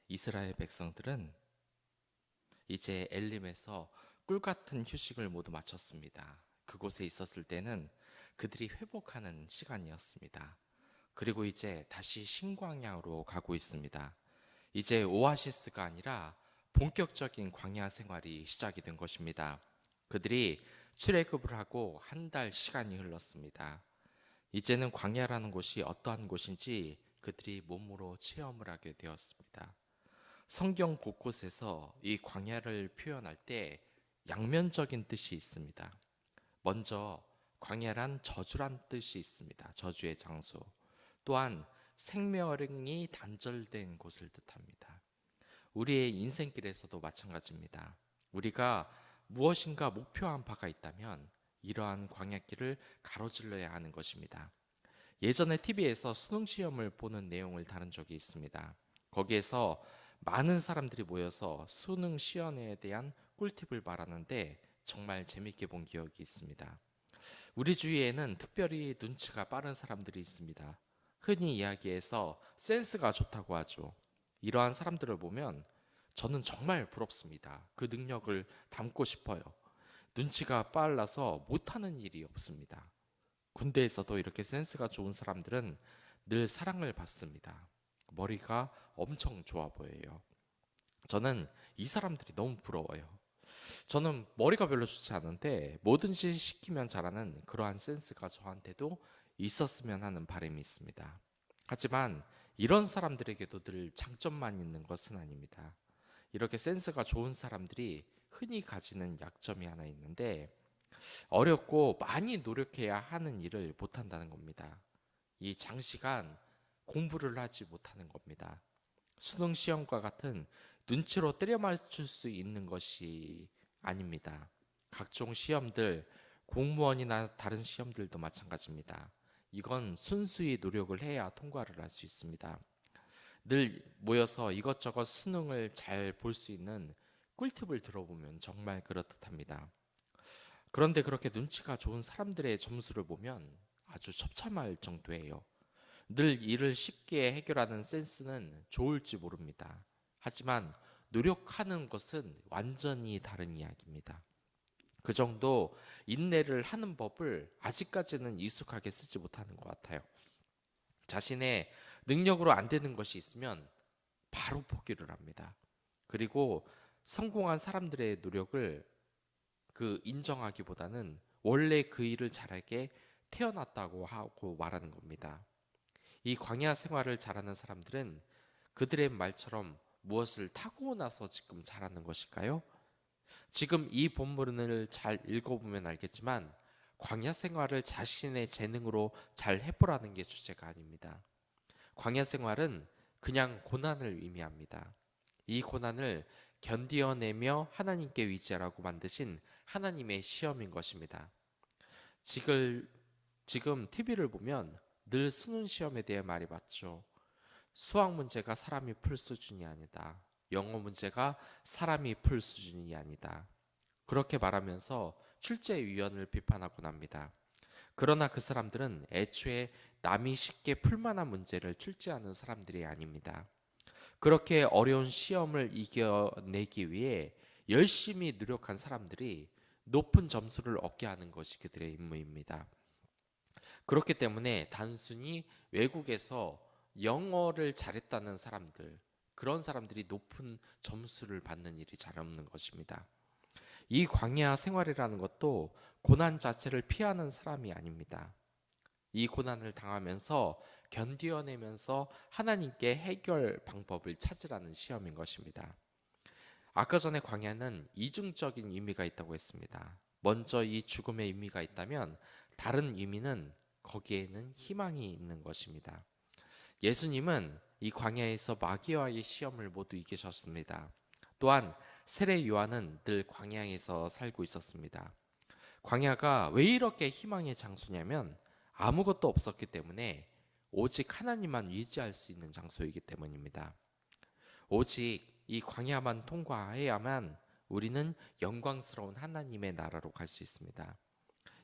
이스라엘 백성들은 이제 엘림에서 꿀 같은 휴식을 모두 마쳤습니다. 그곳에 있었을 때는 그들이 회복하는 시간이었습니다. 그리고 이제 다시 신광야로 가고 있습니다. 이제 오아시스가 아니라 본격적인 광야 생활이 시작이 된 것입니다. 그들이 출애굽을 하고 한 달 시간이 흘렀습니다. 이제는 광야라는 곳이 어떠한 곳인지 그들이 몸으로 체험을 하게 되었습니다. 성경 곳곳에서 이 광야를 표현할 때 양면적인 뜻이 있습니다. 먼저 광야란 저주란 뜻이 있습니다. 저주의 장소. 또한 생명이 단절된 곳을 뜻합니다. 우리의 인생길에서도 마찬가지입니다. 우리가 무엇인가 목표한 바가 있다면 이러한 광야길을 가로질러야 하는 것입니다. 예전에 TV에서 수능 시험을 보는 내용을 다룬 적이 있습니다. 거기에서 많은 사람들이 모여서 수능 시연에 대한 꿀팁을 말하는데 정말 재밌게 본 기억이 있습니다. 우리 주위에는 특별히 눈치가 빠른 사람들이 있습니다. 흔히 이야기해서 센스가 좋다고 하죠. 이러한 사람들을 보면 저는 정말 부럽습니다. 그 능력을 담고 싶어요. 눈치가 빨라서 못하는 일이 없습니다. 군대에서도 이렇게 센스가 좋은 사람들은 늘 사랑을 받습니다. 머리가 엄청 좋아 보여요. 저는 이 사람들이 너무 부러워요. 저는 머리가 별로 좋지 않은데 뭐든지 시키면 잘하는 그러한 센스가 저한테도 있었으면 하는 바람이 있습니다. 하지만 이런 사람들에게도 늘 장점만 있는 것은 아닙니다. 이렇게 센스가 좋은 사람들이 흔히 가지는 약점이 하나 있는데 어렵고 많이 노력해야 하는 일을 못한다는 겁니다. 이 장시간 공부를 하지 못하는 겁니다. 수능 시험과 같은 눈치로 때려 맞출 수 있는 것이 아닙니다. 각종 시험들, 공무원이나 다른 시험들도 마찬가지입니다. 이건 순수히 노력을 해야 통과를 할 수 있습니다. 늘 모여서 이것저것 수능을 잘 볼 수 있는 꿀팁을 들어보면 정말 그렇듯합니다. 그런데 그렇게 눈치가 좋은 사람들의 점수를 보면 아주 처참할 정도예요. 늘 일을 쉽게 해결하는 센스는 좋을지 모릅니다. 하지만 노력하는 것은 완전히 다른 이야기입니다. 그 정도 인내를 하는 법을 아직까지는 익숙하게 쓰지 못하는 것 같아요. 자신의 능력으로 안 되는 것이 있으면 바로 포기를 합니다. 그리고 성공한 사람들의 노력을 인정하기보다는 원래 그 일을 잘하게 태어났다고 하고 말하는 겁니다. 이 광야 생활을 잘하는 사람들은 그들의 말처럼 무엇을 타고나서 지금 잘하는 것일까요? 지금 이 본문을 잘 읽어보면 알겠지만 광야 생활을 자신의 재능으로 잘 해보라는 게 주제가 아닙니다. 광야 생활은 그냥 고난을 의미합니다. 이 고난을 견디어내며 하나님께 의지하라고 만드신 하나님의 시험인 것입니다. 지금 TV를 보면 늘 수능 시험에 대해 말이 많죠. 수학 문제가 사람이 풀 수준이 아니다. 영어 문제가 사람이 풀 수준이 아니다. 그렇게 말하면서 출제위원을 비판하곤 합니다. 그러나 그 사람들은 애초에 남이 쉽게 풀만한 문제를 출제하는 사람들이 아닙니다. 그렇게 어려운 시험을 이겨내기 위해 열심히 노력한 사람들이 높은 점수를 얻게 하는 것이 그들의 임무입니다. 그렇기 때문에 단순히 외국에서 영어를 잘했다는 사람들, 그런 사람들이 높은 점수를 받는 일이 잘 없는 것입니다. 이 광야 생활이라는 것도 고난 자체를 피하는 사람이 아닙니다. 이 고난을 당하면서 견디어내면서 하나님께 해결 방법을 찾으라는 시험인 것입니다. 아까 전에 광야는 이중적인 의미가 있다고 했습니다. 먼저 이 죽음의 의미가 있다면 다른 의미는 거기에는 희망이 있는 것입니다. 예수님은 이 광야에서 마귀와의 시험을 모두 이기셨습니다. 또한 세례 요한은 늘 광야에서 살고 있었습니다. 광야가 왜 이렇게 희망의 장소냐면 아무것도 없었기 때문에 오직 하나님만 의지할 수 있는 장소이기 때문입니다. 오직 이 광야만 통과해야만 우리는 영광스러운 하나님의 나라로 갈 수 있습니다.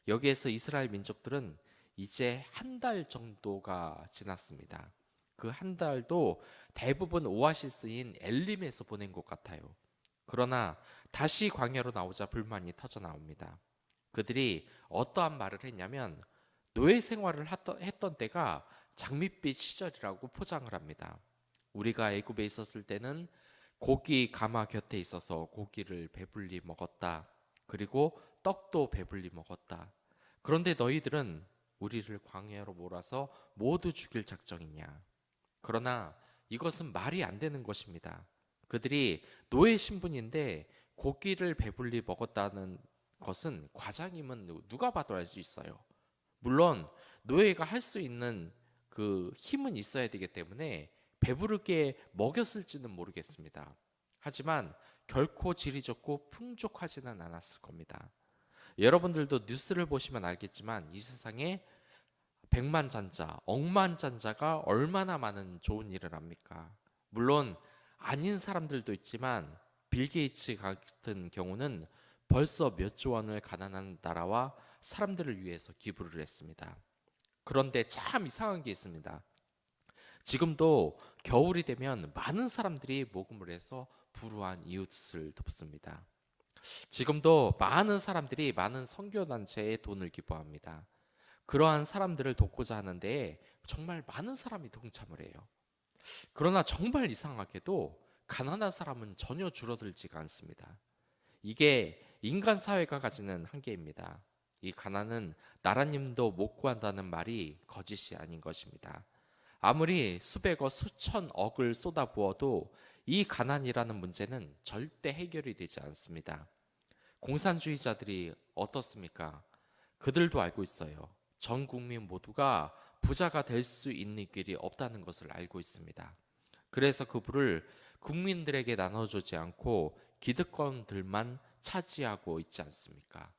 여기에서 이스라엘 민족들은 이제 한 달 정도가 지났습니다. 그 한 달도 대부분 오아시스인 엘림에서 보낸 것 같아요. 그러나 다시 광야로 나오자 불만이 터져 나옵니다. 그들이 어떠한 말을 했냐면 노예 생활을 했던 때가 장밋빛 시절이라고 포장을 합니다. 우리가 애굽에 있었을 때는 고기 가마 곁에 있어서 고기를 배불리 먹었다. 그리고 떡도 배불리 먹었다. 그런데 너희들은 우리를 광야로 몰아서 모두 죽일 작정이냐. 그러나 이것은 말이 안 되는 것입니다. 그들이 노예 신분인데 고기를 배불리 먹었다는 것은 과장이면 누가 봐도 알 수 있어요. 물론 노예가 할 수 있는 그 힘은 있어야 되기 때문에 배부르게 먹였을지는 모르겠습니다. 하지만 결코 질이 좋고 풍족하지는 않았을 겁니다. 여러분들도 뉴스를 보시면 알겠지만 이 세상에 백만장자, 억만장자가 얼마나 많은 좋은 일을 합니까? 물론 아닌 사람들도 있지만 빌 게이츠 같은 경우는 벌써 몇 조 원을 가난한 나라와 사람들을 위해서 기부를 했습니다. 그런데 참 이상한 게 있습니다. 지금도 겨울이 되면 많은 사람들이 모금을 해서 불우한 이웃을 돕습니다. 지금도 많은 사람들이 많은 선교단체에 돈을 기부합니다. 그러한 사람들을 돕고자 하는데 정말 많은 사람이 동참을 해요. 그러나 정말 이상하게도 가난한 사람은 전혀 줄어들지가 않습니다. 이게 인간 사회가 가지는 한계입니다. 이 가난은 나라님도 못 구한다는 말이 거짓이 아닌 것입니다. 아무리 수백억 수천억을 쏟아부어도 이 가난이라는 문제는 절대 해결이 되지 않습니다. 공산주의자들이 어떻습니까? 그들도 알고 있어요. 전 국민 모두가 부자가 될 수 있는 길이 없다는 것을 알고 있습니다. 그래서 그 부를 국민들에게 나눠주지 않고 기득권들만 차지하고 있지 않습니까?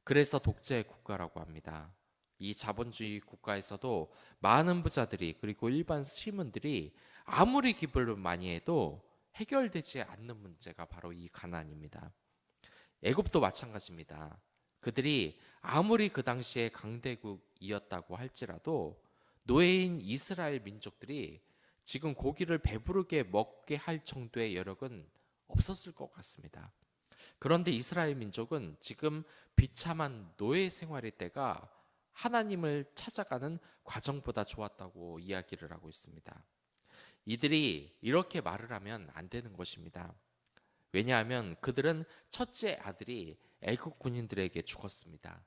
그래서 독재 국가라고 합니다. 이 자본주의 국가에서도 많은 부자들이 그리고 일반 시민들이 아무리 기부를 많이 해도 해결되지 않는 문제가 바로 이 가난입니다. 애굽도 마찬가지입니다. 그들이 아무리 그 당시에 강대국이었다고 할지라도 노예인 이스라엘 민족들이 지금 고기를 배부르게 먹게 할 정도의 여력은 없었을 것 같습니다. 그런데 이스라엘 민족은 지금 비참한 노예 생활일 때가 하나님을 찾아가는 과정보다 좋았다고 이야기를 하고 있습니다. 이들이 이렇게 말을 하면 안 되는 것입니다. 왜냐하면 그들은 첫째 아들이 애국 군인들에게 죽었습니다.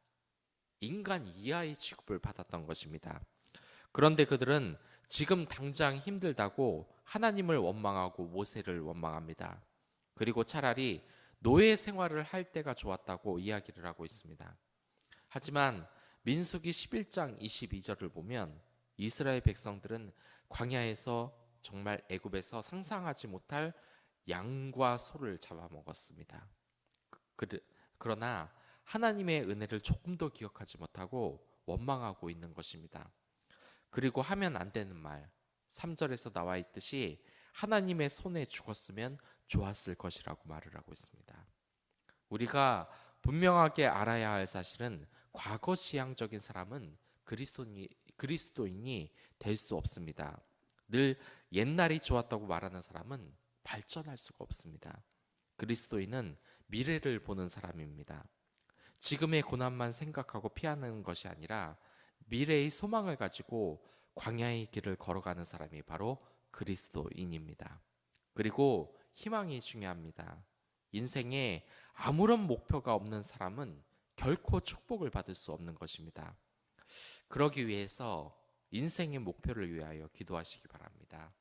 인간 이하의 취급을 받았던 것입니다. 그런데 그들은 지금 당장 힘들다고 하나님을 원망하고 모세를 원망합니다. 그리고 차라리 노예 생활을 할 때가 좋았다고 이야기를 하고 있습니다. 하지만 민수기 11장 22절을 보면 이스라엘 백성들은 광야에서 정말 애굽에서 상상하지 못할 양과 소를 잡아먹었습니다. 그러나 하나님의 은혜를 조금 더 기억하지 못하고 원망하고 있는 것입니다. 그리고 하면 안 되는 말 3절에서 나와 있듯이 하나님의 손에 죽었으면 좋았을 것이라고 말을 하고 있습니다. 우리가 분명하게 알아야 할 사실은 과거 지향적인 사람은 그리스도인이 될 수 없습니다. 늘 옛날이 좋았다고 말하는 사람은 발전할 수가 없습니다. 그리스도인은 미래를 보는 사람입니다. 지금의 고난만 생각하고 피하는 것이 아니라 미래의 소망을 가지고 광야의 길을 걸어가는 사람이 바로 그리스도인입니다. 그리고 희망이 중요합니다. 인생에 아무런 목표가 없는 사람은 결코 축복을 받을 수 없는 것입니다. 그러기 위해서 인생의 목표를 위하여 기도하시기 바랍니다.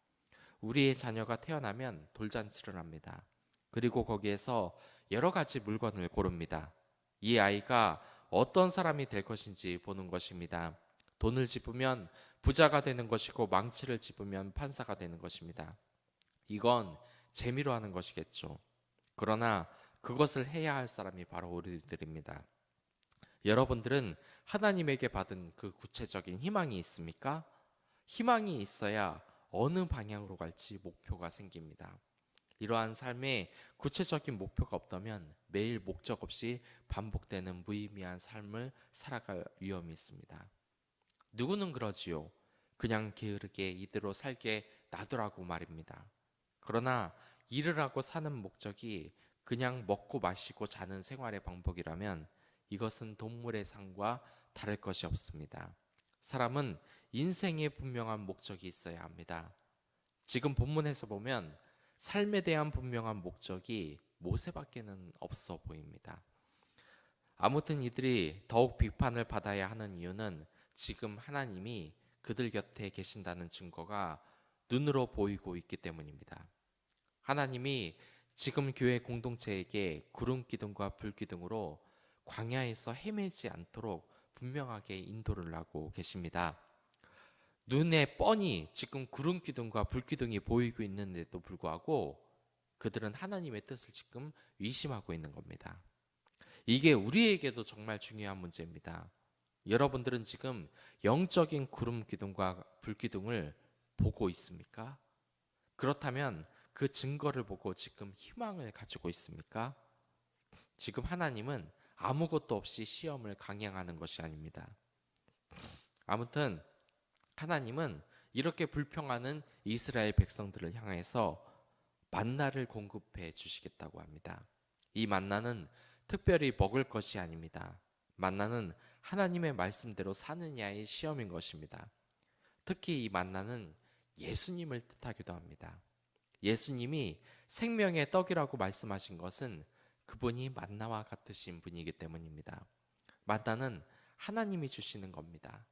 우리의 자녀가 태어나면 돌잔치를 합니다. 그리고 거기에서 여러 가지 물건을 고릅니다. 이 아이가 어떤 사람이 될 것인지 보는 것입니다. 돈을 집으면 부자가 되는 것이고 망치를 집으면 판사가 되는 것입니다. 이건 재미로 하는 것이겠죠. 그러나 그것을 해야 할 사람이 바로 우리들입니다. 여러분들은 하나님에게 받은 그 구체적인 희망이 있습니까? 희망이 있어야 어느 방향으로 갈지 목표가 생깁니다. 이러한 삶에 구체적인 목표가 없다면 매일 목적 없이 반복되는 무의미한 삶을 살아갈 위험이 있습니다. 누구는 그러지요. 그냥 게으르게 이대로 살게 놔두라고 말입니다. 그러나 일을 하고 사는 목적이 그냥 먹고 마시고 자는 생활의 방법이라면 이것은 동물의 삶과 다를 것이 없습니다. 사람은 인생에 분명한 목적이 있어야 합니다. 지금 본문에서 보면 삶에 대한 분명한 목적이 모세밖에는 없어 보입니다. 아무튼 이들이 더욱 비판을 받아야 하는 이유는 지금 하나님이 그들 곁에 계신다는 증거가 눈으로 보이고 있기 때문입니다. 하나님이 지금 교회 공동체에게 구름 기둥과 불 기둥으로 광야에서 헤매지 않도록 분명하게 인도를 하고 계십니다. 눈에 뻔히 지금 구름 기둥과 불 기둥이 보이고 있는데도 불구하고 그들은 하나님의 뜻을 지금 의심하고 있는 겁니다. 이게 우리에게도 정말 중요한 문제입니다. 여러분들은 지금 영적인 구름 기둥과 불 기둥을 보고 있습니까? 그렇다면 그 증거를 보고 지금 희망을 가지고 있습니까? 지금 하나님은 아무것도 없이 시험을 강행하는 것이 아닙니다. 아무튼 하나님은 이렇게 불평하는 이스라엘 백성들을 향해서 만나를 공급해 주시겠다고 합니다. 이 만나는 특별히 먹을 것이 아닙니다. 만나는 하나님의 말씀대로 사느냐의 시험인 것입니다. 특히 이 만나는 예수님을 뜻하기도 합니다. 예수님이 생명의 떡이라고 말씀하신 것은 그분이 만나와 같으신 분이기 때문입니다. 만나는 하나님이 주시는 겁니다.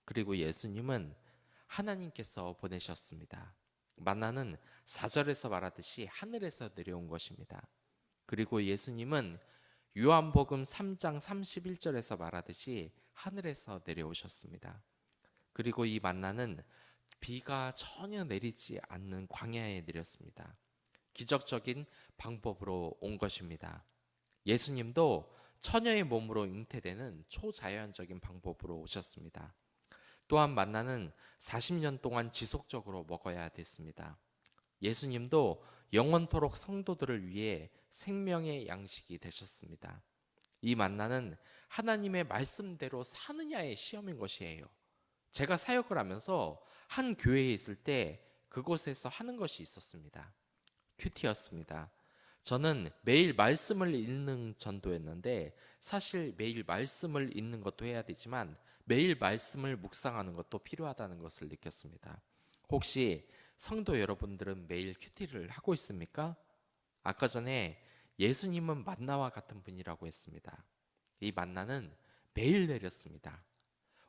그리고 예수님은 하나님께서 보내셨습니다. 만나는 4절에서 말하듯이 하늘에서 내려온 것입니다. 그리고 예수님은 요한복음 3장 31절에서 말하듯이 하늘에서 내려오셨습니다. 그리고 이 만나는 비가 전혀 내리지 않는 광야에 내렸습니다. 기적적인 방법으로 온 것입니다. 예수님도 처녀의 몸으로 잉태되는 초자연적인 방법으로 오셨습니다. 또한 만나는 40년 동안 지속적으로 먹어야 됐습니다. 예수님도 영원토록 성도들을 위해 생명의 양식이 되셨습니다. 이 만나는 하나님의 말씀대로 사느냐의 시험인 것이에요. 제가 사역을 하면서 한 교회에 있을 때 그곳에서 하는 것이 있었습니다. 큐티였습니다. 저는 매일 말씀을 읽는 전도였는데 사실 매일 말씀을 읽는 것도 해야 되지만 매일 말씀을 묵상하는 것도 필요하다는 것을 느꼈습니다. 혹시 성도 여러분들은 매일 큐티를 하고 있습니까? 아까 전에 예수님은 만나와 같은 분이라고 했습니다. 이 만나는 매일 내렸습니다.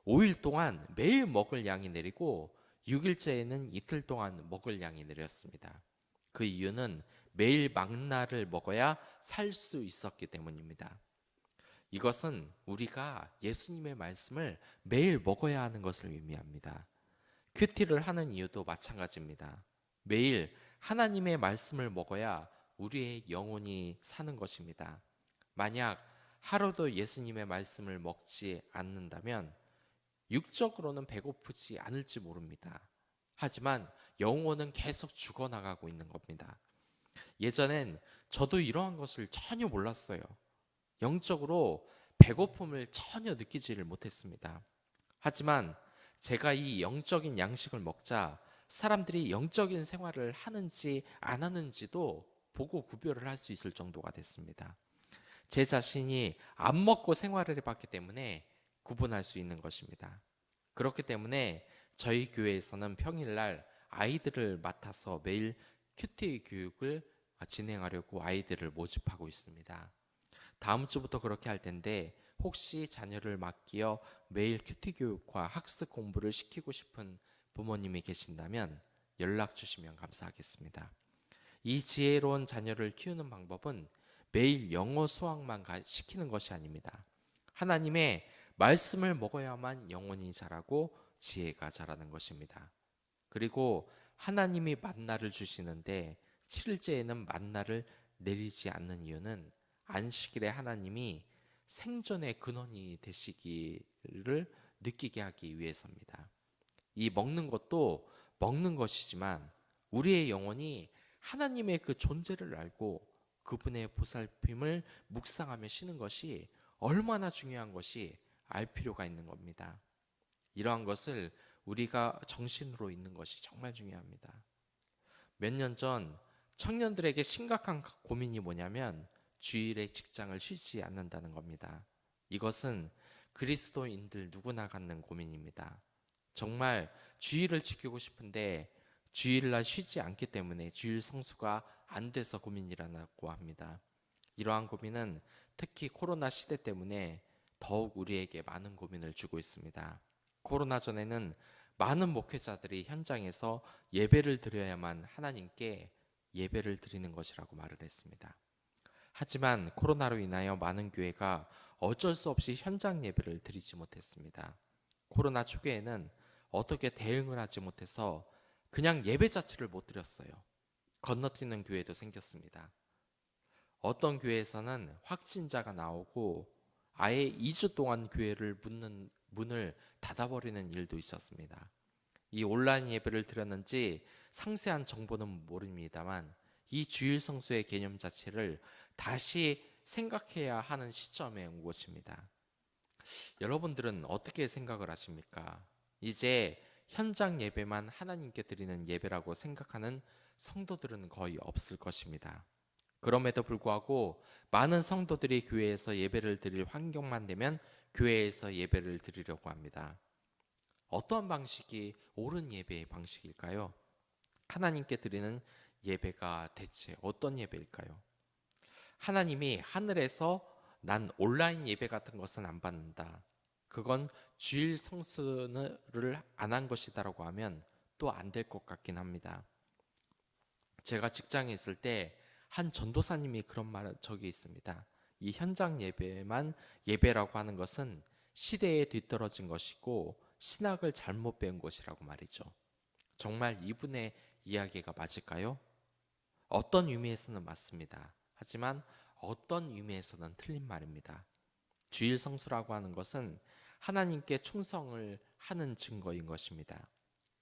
5일 동안 매일 먹을 양이 내리고 6일째에는 이틀 동안 먹을 양이 내렸습니다. 그 이유는 매일 만나를 먹어야 살 수 있었기 때문입니다. 이것은 우리가 예수님의 말씀을 매일 먹어야 하는 것을 의미합니다. 큐티를 하는 이유도 마찬가지입니다. 매일 하나님의 말씀을 먹어야 우리의 영혼이 사는 것입니다. 만약 하루도 예수님의 말씀을 먹지 않는다면 육적으로는 배고프지 않을지 모릅니다. 하지만 영혼은 계속 죽어나가고 있는 겁니다. 예전엔 저도 이러한 것을 전혀 몰랐어요. 영적으로 배고픔을 전혀 느끼지를 못했습니다. 하지만 제가 이 영적인 양식을 먹자 사람들이 영적인 생활을 하는지 안 하는지도 보고 구별을 할 수 있을 정도가 됐습니다. 제 자신이 안 먹고 생활을 해봤기 때문에 구분할 수 있는 것입니다. 그렇기 때문에 저희 교회에서는 평일날 아이들을 맡아서 매일 큐티 교육을 진행하려고 아이들을 모집하고 있습니다. 다음 주부터 그렇게 할 텐데 혹시 자녀를 맡기어 매일 큐티 교육과 학습 공부를 시키고 싶은 부모님이 계신다면 연락 주시면 감사하겠습니다. 이 지혜로운 자녀를 키우는 방법은 매일 영어 수학만 시키는 것이 아닙니다. 하나님의 말씀을 먹어야만 영혼이 자라고 지혜가 자라는 것입니다. 그리고 하나님이 만나를 주시는데 7일째에는 만나를 내리지 않는 이유는 안식일에 하나님이 생존의 근원이 되시기를 느끼게 하기 위해서입니다. 이 먹는 것도 먹는 것이지만 우리의 영혼이 하나님의 그 존재를 알고 그분의 보살핌을 묵상하며 쉬는 것이 얼마나 중요한 것이 알 필요가 있는 겁니다. 이러한 것을 우리가 정신으로 있는 것이 정말 중요합니다. 몇 년 전 청년들에게 심각한 고민이 뭐냐면 주일에 직장을 쉬지 않는다는 겁니다. 이것은 그리스도인들 누구나 갖는 고민입니다. 정말 주일을 지키고 싶은데 주일날 쉬지 않기 때문에 주일 성수가 안 돼서 고민이라고 합니다. 이러한 고민은 특히 코로나 시대 때문에 더욱 우리에게 많은 고민을 주고 있습니다. 코로나 전에는 많은 목회자들이 현장에서 예배를 드려야만 하나님께 예배를 드리는 것이라고 말을 했습니다. 하지만 코로나로 인하여 많은 교회가 어쩔 수 없이 현장 예배를 드리지 못했습니다. 코로나 초기에는 어떻게 대응을 하지 못해서 그냥 예배 자체를 못 드렸어요. 건너뛰는 교회도 생겼습니다. 어떤 교회에서는 확진자가 나오고 아예 2주 동안 교회를 문을 닫아버리는 일도 있었습니다. 이 온라인 예배를 드렸는지 상세한 정보는 모릅니다만 이 주일 성수의 개념 자체를 다시 생각해야 하는 시점에 온 것입니다. 여러분들은 어떻게 생각을 하십니까? 이제 현장 예배만 하나님께 드리는 예배라고 생각하는 성도들은 거의 없을 것입니다. 그럼에도 불구하고 많은 성도들이 교회에서 예배를 드릴 환경만 되면 교회에서 예배를 드리려고 합니다. 어떠한 방식이 옳은 예배의 방식일까요? 하나님께 드리는 예배가 대체 어떤 예배일까요? 하나님이 하늘에서 난 온라인 예배 같은 것은 안 받는다, 그건 주일 성수를 안 한 것이다라고 하면 또 안 될 것 같긴 합니다. 제가 직장에 있을 때 한 전도사님이 그런 말 적이 있습니다. 이 현장 예배만 예배라고 하는 것은 시대에 뒤떨어진 것이고 신학을 잘못 배운 것이라고 말이죠. 정말 이분의 이야기가 맞을까요? 어떤 의미에서는 맞습니다. 하지만 어떤 의미에서는 틀린 말입니다. 주일 성수라고 하는 것은 하나님께 충성을 하는 증거인 것입니다.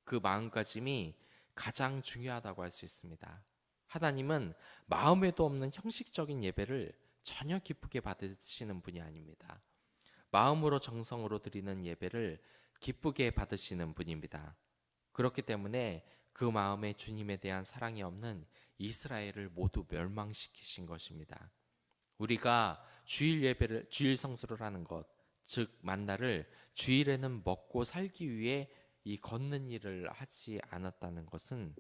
그 마음가짐이 가장 중요하다고 할 수 있습니다. 하나님은 마음에도 없는 형식적인 예배를 전혀 기쁘게 받으시는 분이 아닙니다. 마음으로 정성으로 드리는 예배를 기쁘게 받으시는 분입니다. 그렇기 때문에 그 마음에 주님에 대한 사랑이 없는 이스라엘을 모두 멸망시키신 것입니다. 우리가 주일 성수를 하는 것, 즉 만나를 주일에는 먹고 살기 위해 이 걷는 일을 하지 않았다는 것은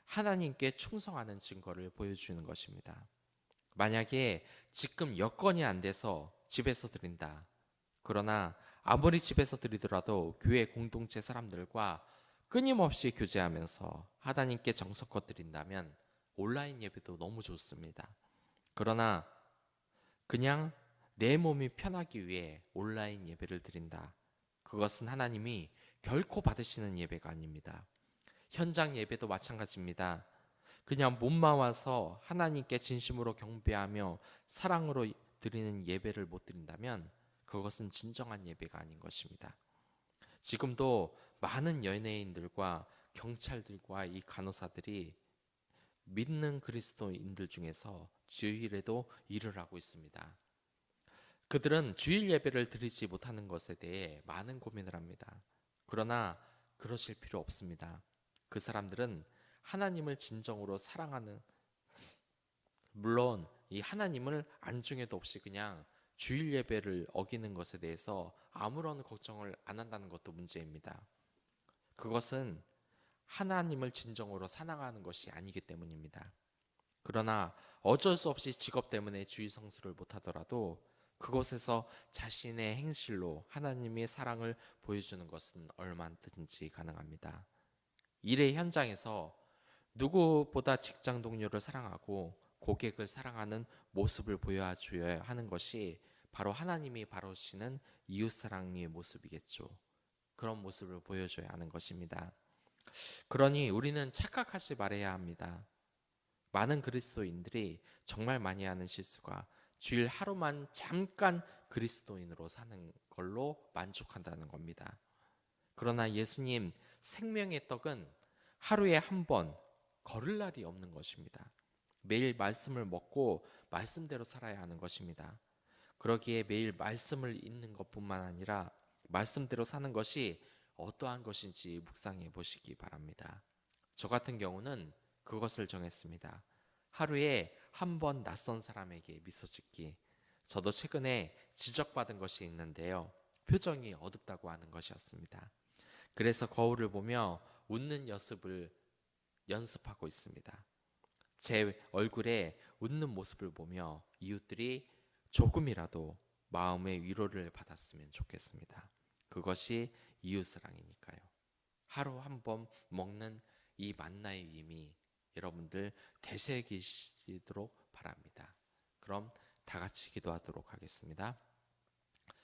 하나님께 충성하는 증거를 보여주는 것입니다. 만약에 지금 여건이 안 돼서 집에서 드린다, 그러나 아무리 집에서 드리더라도 교회 공동체 사람들과 끊임없이 교제하면서 하나님께 정성껏 드린다면 온라인 예배도 너무 좋습니다. 그러나 그냥 내 몸이 편하기 위해 온라인 예배를 드린다, 그것은 하나님이 결코 받으시는 예배가 아닙니다. 현장 예배도 마찬가지입니다. 그냥 몸만 와서 하나님께 진심으로 경배하며 사랑으로 드리는 예배를 못 드린다면 그것은 진정한 예배가 아닌 것입니다. 지금도 많은 연예인들과 경찰들과 이 간호사들이 믿는 그리스도인들 중에서 주일에도 일을 하고 있습니다. 그들은 주일 예배를 드리지 못하는 것에 대해 많은 고민을 합니다. 그러나 그러실 필요 없습니다. 그 사람들은 하나님을 진정으로 사랑하는, 물론 이 하나님을 안중에도 없이 그냥 주일 예배를 어기는 것에 대해서 아무런 걱정을 안 한다는 것도 문제입니다. 그것은 하나님을 진정으로 사랑하는 것이 아니기 때문입니다. 그러나 어쩔 수 없이 직업 때문에 주일 성수를 못하더라도 그곳에서 자신의 행실로 하나님의 사랑을 보여주는 것은 얼마든지 가능합니다. 일의 현장에서 누구보다 직장 동료를 사랑하고 고객을 사랑하는 모습을 보여줘야 하는 것이 바로 하나님이 바라시는 이웃사랑의 모습이겠죠. 그런 모습을 보여줘야 하는 것입니다. 그러니 우리는 착각하지 말아야 합니다. 많은 그리스도인들이 정말 많이 하는 실수가 주일 하루만 잠깐 그리스도인으로 사는 걸로 만족한다는 겁니다. 그러나 예수님 생명의 떡은 하루에 한 번 걸을 날이 없는 것입니다. 매일 말씀을 먹고 말씀대로 살아야 하는 것입니다. 그러기에 매일 말씀을 읽는 것뿐만 아니라 말씀대로 사는 것이 어떠한 것인지 묵상해 보시기 바랍니다. 저 같은 경우는 그것을 정했습니다. 하루에 한 번 낯선 사람에게 미소 짓기. 저도 최근에 지적받은 것이 있는데요. 표정이 어둡다고 하는 것이었습니다. 그래서 거울을 보며 웃는 연습하고 있습니다. 제 얼굴에 웃는 모습을 보며 이웃들이 조금이라도 마음의 위로를 받았으면 좋겠습니다. 그것이 이웃사랑이니까요. 하루 한 번 먹는 이 만나의 의미 여러분들 되새기시도록 바랍니다. 그럼 다 같이 기도하도록 하겠습니다.